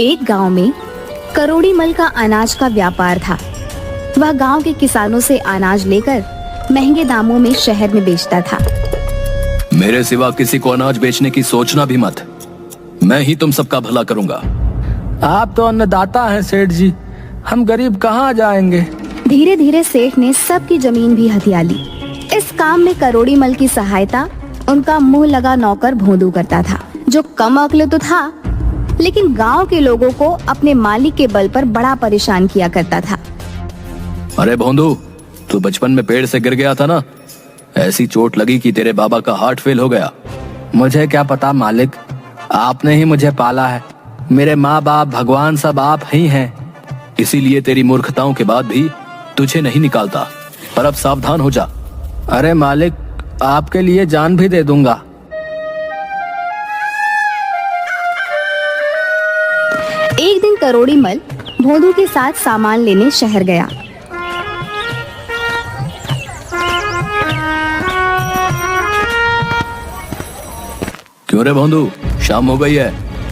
एक गांव में करोड़ी मल का अनाज का व्यापार था। वह गांव के किसानों से अनाज लेकर महंगे दामों में शहर में बेचता था। मेरे सिवा किसी को अनाज बेचने की सोचना भी मत। मैं ही तुम सबका भला करूंगा। आप तो अन्नदाता हैं सेठ जी, हम गरीब कहाँ जाएंगे। धीरे धीरे सेठ ने सबकी जमीन भी हथिया ली। इस काम में करोड़ी मल की सहायता उनका मुंह लगा नौकर भोंदू करता था, जो कम अक्ल तो था लेकिन गांव के लोगों को अपने मालिक के बल पर बड़ा परेशान किया करता था। अरे भोंदू, तू बचपन में पेड़ से गिर गया था ना, ऐसी चोट लगी कि तेरे बाबा का हार्ट फेल हो गया। मुझे क्या पता मालिक, आपने ही मुझे पाला है। मेरे माँ बाप भगवान सब आप ही हैं। इसीलिए तेरी मूर्खताओं के बाद भी तुझे नहीं निकालता। पर अब सावधान हो जा। अरे मालिक, आपके लिए जान भी दे दूंगा। एक दिन करोड़ी मल भोंदू के साथ सामान लेने शहर गया। क्यों रे भोंदू, शाम हो गई है,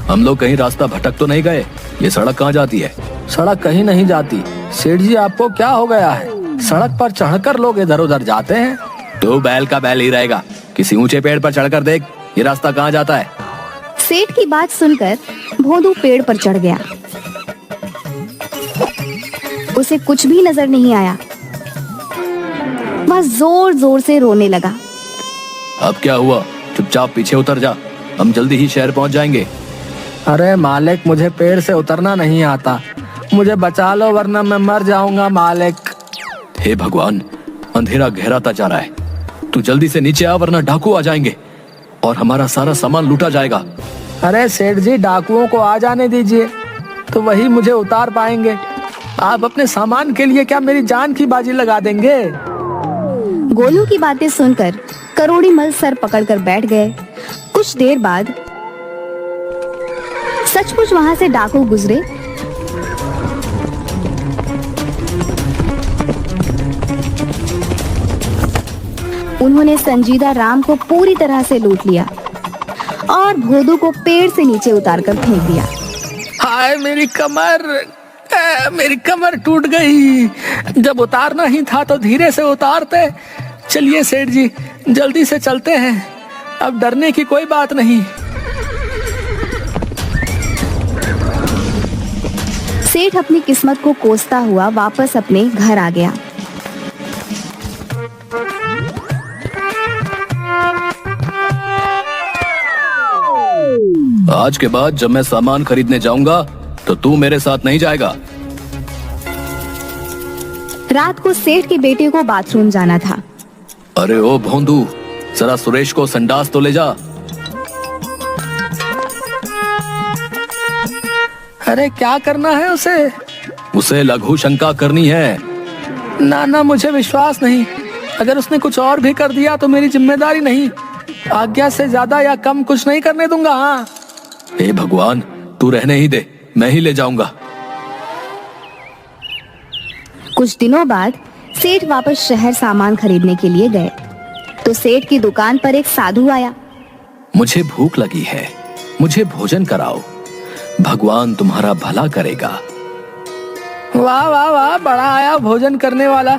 हम लोग कहीं रास्ता भटक तो नहीं गए? ये सड़क कहाँ जाती है? सड़क कहीं नहीं जाती। सेठ जी, आपको क्या हो गया है? सड़क पर चढ़कर लोग इधर उधर जाते हैं। तो बैल का बैल ही रहेगा। किसी ऊंचे पेड़ पर चढ़कर देख, ये रास्ता कहाँ जाता है। सेठ की बात सुनकर भोंदू पेड़ पर चढ़ गया। उसे कुछ भी नजर नहीं आया। वह जोर जोर से रोने लगा। अब क्या हुआ? चुपचाप पीछे उतर जा, हम जल्दी ही शहर पहुंच जाएंगे। अरे मालिक, मुझे पेड़ से उतरना नहीं आता। मुझे बचा लो वरना मैं मर जाऊंगा मालिक। हे भगवान, अंधेरा गहराता जा रहा है। तू जल्दी से नीचे आ वरना डाकू आ जाएंगे और हमारा सारा सामान लूटा जाएगा। अरे सेठ जी, डाकुओं को आ जाने दीजिए, तो वही मुझे उतार पाएंगे। आप अपने सामान के लिए क्या मेरी जान की बाजी लगा देंगे? गोलू की बातें सुनकर करोड़ी मल सर पकड़कर बैठ गए। कुछ देर बाद सचमुच वहां से डाकू गुजरे। उन्होंने संजीदा राम को पूरी तरह से लूट लिया और भोंदू को पेड़ से नीचे उतारकर फेंक दिया। हाय मेरी कमर, मेरी कमर टूट गई। जब उतारना ही था तो धीरे से उतारते। चलिए सेठ जी, जल्दी से चलते हैं, अब डरने की कोई बात नहीं। सेठ अपनी किस्मत को कोसता हुआ वापस अपने घर आ गया। आज के बाद जब मैं सामान खरीदने जाऊंगा तो तू मेरे साथ नहीं जाएगा। रात को सेठ के बेटे को बाथरूम जाना था। अरे ओ भोंदू, जरा सुरेश को संडास तो ले जा। अरे क्या करना है उसे? उसे लघु शंका करनी है। ना ना, मुझे विश्वास नहीं। अगर उसने कुछ और भी कर दिया तो मेरी जिम्मेदारी नहीं। आज्ञा से ज्यादा या कम कुछ नहीं करने दूंगा। हाँ। हे भगवान, तू रहने ही दे, मैं ही ले जाऊंगा। कुछ दिनों बाद सेठ वापस शहर सामान खरीदने के लिए गए तो सेठ की दुकान पर एक साधु आया। मुझे भूख लगी है, मुझे भोजन कराओ, भगवान तुम्हारा भला करेगा। वाह वाह वाह, बड़ा आया भोजन करने वाला।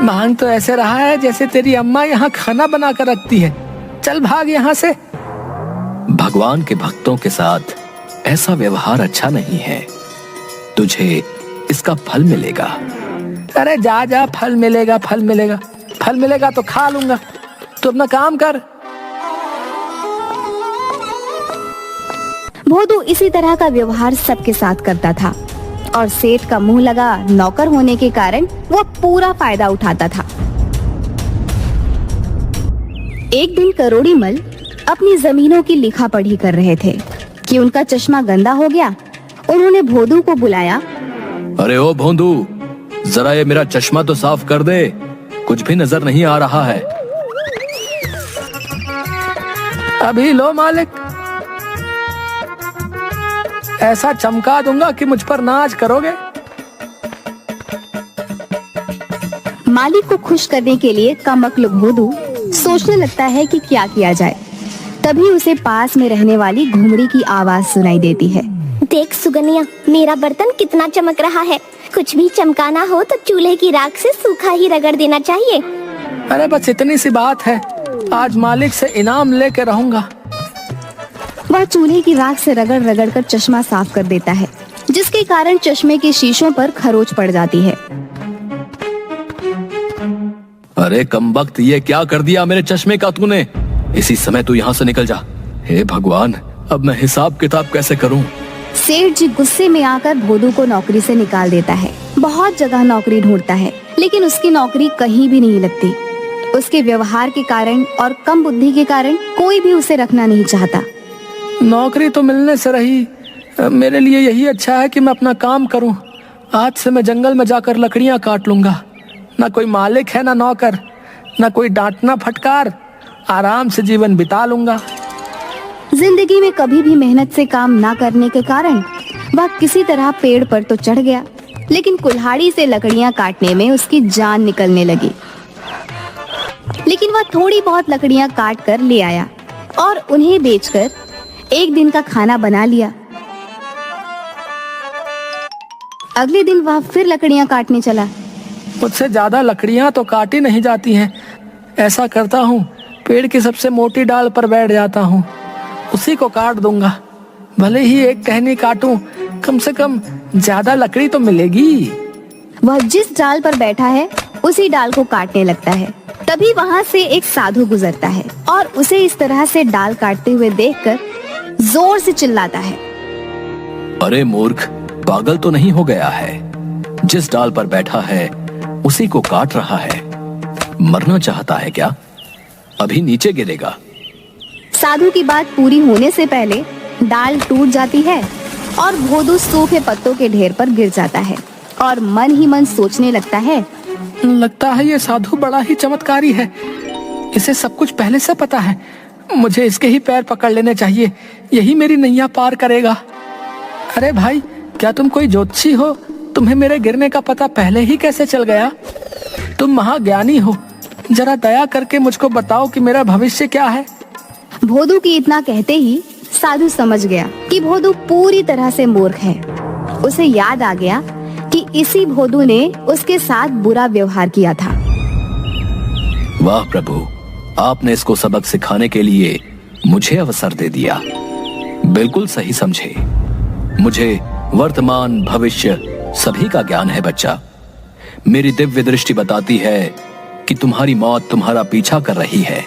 मांग तो ऐसे रहा है जैसे तेरी अम्मा यहाँ खाना बना कर रखती है। चल भाग यहाँ से। भगवान के भक्तों के साथ ऐसा व्यवहार अच्छा नहीं है। तुझे इसका फल मिलेगा। अरे जा जा, फल मिलेगा, फल मिलेगा, फल मिलेगा तो खा लूंगा। तू अपना काम कर। भोंदू इसी तरह का व्यवहार सबके साथ करता था और सेठ का मुंह लगा नौकर होने के कारण वो पूरा फायदा उठाता था। एक दिन करोड़ी मल अपनी जमीनों की लिखा पढ़ी कर रहे थे कि उनका चश्मा गंदा हो गया। उन्होंने भोंदू को बुलाया। अरे ओ भोंदू, जरा ये मेरा चश्मा तो साफ कर दे, कुछ भी नजर नहीं आ रहा है। अभी लो मालिक, ऐसा चमका दूंगा कि मुझ पर नाज करोगे। मालिक को खुश करने के लिए कमअक्ल भोंदू सोचने लगता है कि क्या किया जाए। तभी उसे पास में रहने वाली घुमड़ी की आवाज सुनाई देती है। देख सुगनिया, मेरा बर्तन कितना चमक रहा है। कुछ भी चमकाना हो तो चूल्हे की राख से सूखा ही रगड़ देना चाहिए। अरे बस इतनी सी बात है, आज मालिक से इनाम लेके रहूंगा। वह चूल्हे की राख से रगड़ रगड़ कर चश्मा साफ कर देता है, जिसके कारण चश्मे के शीशों पर खरोच पड़ जाती है। अरे कमबख्त, ये क्या कर दिया मेरे चश्मे का तूने? इसी समय तू यहाँ से निकल जा। हे भगवान, अब मैं हिसाब किताब कैसे करूँ? सेठ जी गुस्से में आकर भोदू को नौकरी से निकाल देता है। बहुत जगह नौकरी ढूंढता है, लेकिन उसकी नौकरी कहीं भी नहीं लगती। उसके व्यवहार के कारण और कम बुद्धि के कारण कोई भी उसे रखना नहीं चाहता। नौकरी तो मिलने से रही, मेरे लिए यही अच्छा है कि मैं अपना काम करूं। आज से मैं जंगल में जाकर लकड़ियां काट लूंगा। ना कोई मालिक है ना नौकर, ना कोई डांटना फटकार, आराम से जीवन बिता लूंगा। जिंदगी में कभी भी मेहनत से काम ना करने के कारण वह किसी तरह पेड़ पर तो चढ़ गया, लेकिन कुल्हाड़ी से लकड़ियां काटने में उसकी जान निकलने लगी। लेकिन वह थोड़ी बहुत लकड़ियां काट कर ले आया और उन्हें बेचकर एक दिन का खाना बना लिया। अगले दिन वह फिर लकड़ियां काटने चला। मुझसे ज्यादा लकड़ियां तो काटी नहीं जाती हैं। ऐसा करता हूँ, पेड़ की सबसे मोटी डाल पर बैठ जाता हूँ, उसी को काट दूंगा। भले ही एक टहनी काटूं, कम से कम ज्यादा लकड़ी तो मिलेगी। वह जिस डाल पर बैठा है उसी डाल को काटने लगता है। तभी वहाँ से एक साधु गुजरता है और उसे इस तरह से डाल काटते हुए देखकर जोर से चिल्लाता है। अरे मूर्ख, पागल तो नहीं हो गया है? जिस डाल पर बैठा है उसी को काट रहा है। मरना चाहता है क्या? अभी नीचे गिरेगा। साधु की बात पूरी होने से पहले डाल टूट जाती है और भोदू सूखे पत्तों के ढेर पर गिर जाता है और मन ही मन सोचने लगता है, लगता है ये साधु बड़ा ही चमत्कारी है। इसे सब कुछ पहले से पता है। मुझे इसके ही पैर पकड़ लेने चाहिए, यही मेरी नैया पार करेगा। अरे भाई, क्या तुम कोई ज्योतिषी हो? तुम्हें मेरे गिरने का पता पहले ही कैसे चल गया? तुम महाज्ञानी हो, जरा दया करके मुझको बताओ कि मेरा भविष्य क्या है। भोदू की इतना कहते ही साधु समझ गया कि भोदू पूरी तरह से मूर्ख है। उसे याद आ गया कि इसी भोदू ने उसके साथ बुरा व्यवहार किया था। वाह प्रभु, आपने इसको सबक सिखाने के लिए मुझे अवसर दे दिया। बिल्कुल सही समझे। मुझे वर्तमान भविष्य सभी का ज्ञान है बच्चा। मेरी दिव्य दृष्टि बताती है कि तुम्हारी मौत तुम्हारा पीछा कर रही है।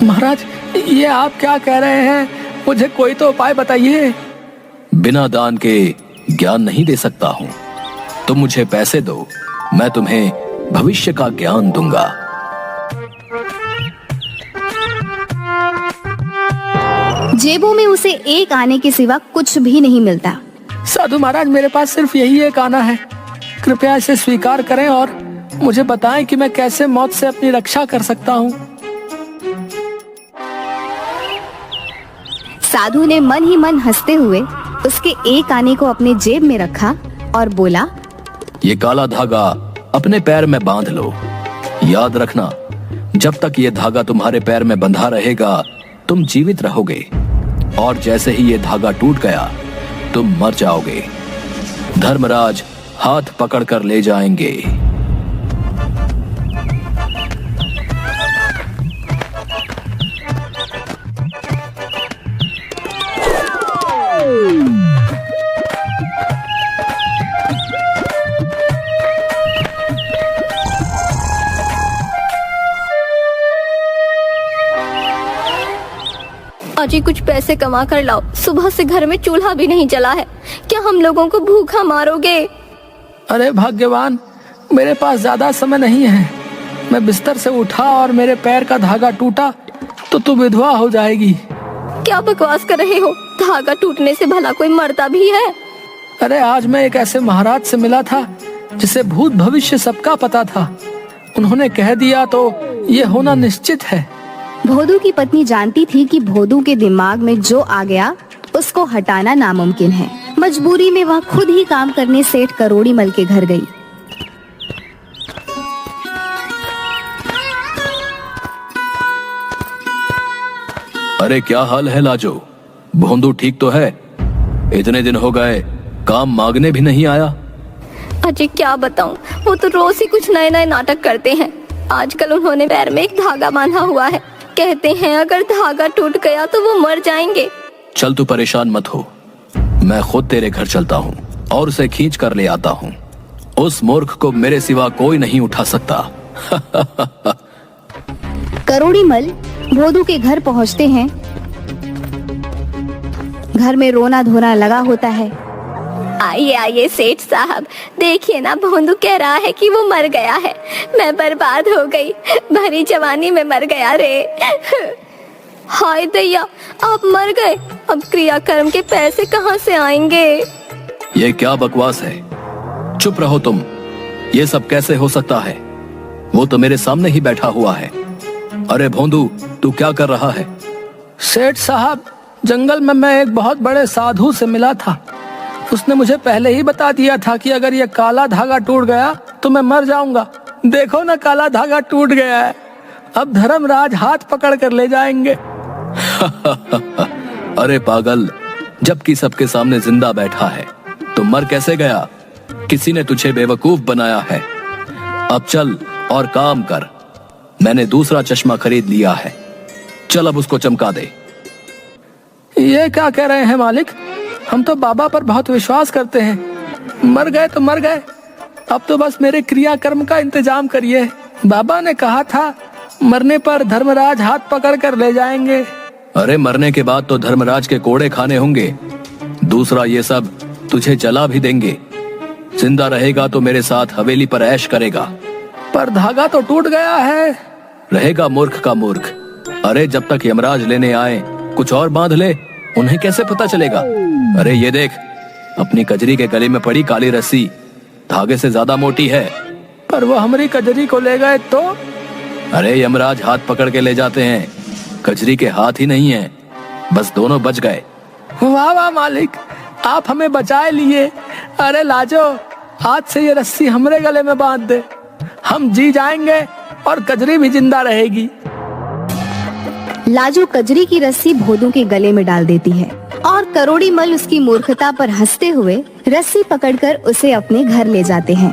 महाराज, ये आप क्या कह रहे हैं? मुझे कोई तो उपाय बताइए। बिना दान के ज्ञान नहीं दे सकता हूँ। तुम मुझे पैसे दो, मैं तुम्हें भविष्य का ज्ञान दूंगा। जेबों में उसे एक आने के सिवा कुछ भी नहीं मिलता। साधु महाराज, मेरे पास सिर्फ यही एक आना है। कृपया इसे स्वीकार करें और मुझे बताएं कि मैं कैसे मौत से अपनी रक्षा कर सकता हूँ। साधु ने मन ही मन हंसते हुए उसके एक आने को अपने जेब में रखा और बोला, ये काला धागा अपने पैर में बांध लो। याद रखना, जब तक ये धागा तुम्हारे पैर में बंधा रहेगा तुम जीवित रहोगे, और जैसे ही ये धागा टूट गया तुम मर जाओगे। धर्मराज हाथ पकड़कर ले जाएंगे। अजी, कुछ पैसे कमा कर लाओ। सुबह से घर में चूल्हा भी नहीं जला है। क्या हम लोगों को भूखा मारोगे? अरे भाग्यवान, मेरे पास ज्यादा समय नहीं है। मैं बिस्तर से उठा और मेरे पैर का धागा टूटा तो तू विधवा हो जाएगी। क्या बकवास कर रहे हो? धागा टूटने से भला कोई मरता भी है? अरे आज मैं एक ऐसे महाराज से मिला था जिसे भूत भविष्य सबका पता था। उन्होंने कह दिया तो ये होना निश्चित है। भोदू की पत्नी जानती थी कि भोदू के दिमाग में जो आ गया उसको हटाना नामुमकिन है। मजबूरी में वह खुद ही काम करने सेठ करोड़ी मल के घर गई। अरे क्या हाल है लाजो? भोंदू ठीक तो है? इतने दिन हो गए, काम मांगने भी नहीं आया। अजय क्या बताऊं, वो तो रोज ही कुछ नए नए नाटक करते हैं। आजकल उन्होंने पैर में एक धागा बांधा हुआ है। कहते हैं अगर धागा टूट गया तो वो मर जाएंगे। चल तू परेशान मत हो, मैं खुद तेरे घर चलता हूँ और उसे खींच कर ले आता हूँ। उस मूर्ख को मेरे सिवा कोई नहीं उठा सकता। करोड़ी मल भोदू के घर पहुंचते हैं। घर में रोना धोना लगा होता है। आइए आइए सेठ साहब, देखिए ना भोंदू कह रहा है कि वो मर गया है। मैं बर्बाद हो गई, भरी जवानी में मर गया रे। हाय दैया, आप मर गए, अब क्रियाकर्म के पैसे कहाँ से आएंगे? ये क्या बकवास है? चुप रहो तुम। ये सब कैसे हो सकता है? वो तो मेरे सामने ही बैठा हुआ है। अरे भोंदू, तू क्या कर रहा है? सेठ साहब, जंगल में मैं एक बहुत बड़े साधु से मिला था। उसने मुझे पहले ही बता दिया था कि अगर ये काला धागा टूट गया तो मैं मर जाऊंगा। देखो ना, काला धागा टूट गया है। अब धर्मराज हाथ पकड़ कर ले जाएंगे। अरे पागल, जबकि सबके सामने जिंदा बैठा है तो मर कैसे गया? किसी ने तुझे बेवकूफ बनाया है। अब चल और काम कर। मैंने दूसरा चश्मा खरीद लिया है, चल अब उसको चमका दे। ये क्या कह रहे हैं मालिक? हम तो बाबा पर बहुत विश्वास करते हैं। मर गए तो मर गए, अब तो बस मेरे क्रियाकर्म का इंतजाम करिए। बाबा ने कहा था मरने पर धर्मराज हाथ पकड़ कर ले जाएंगे। अरे मरने के बाद तो धर्मराज के कोड़े खाने होंगे। दूसरा, ये सब तुझे जला भी देंगे। जिंदा रहेगा तो मेरे साथ हवेली पर ऐश करेगा। पर धागा तो टूट गया है। रहेगा मूर्ख का मूर्ख। अरे जब तक यमराज लेने आए कुछ और बांध ले, उन्हें कैसे पता चलेगा? अरे ये देख, अपनी कजरी के गले में पड़ी काली रस्सी धागे से ज्यादा मोटी है। पर वो हमारी कजरी को ले गए तो? अरे यमराज हाथ पकड़ के ले जाते हैं, कजरी के हाथ ही नहीं है। बस दोनों बच गए। वाह वाह मालिक, आप हमें बचाए लिए। अरे लाजो, आज से ये रस्सी हमरे गले में बांध दे, हम जी जाएंगे और कजरी भी जिंदा रहेगी। लाजो कजरी की रस्सी भोदू के गले में डाल देती है और करोड़ी मल उसकी मूर्खता पर हंसते हुए रस्सी पकड़कर उसे अपने घर ले जाते हैं।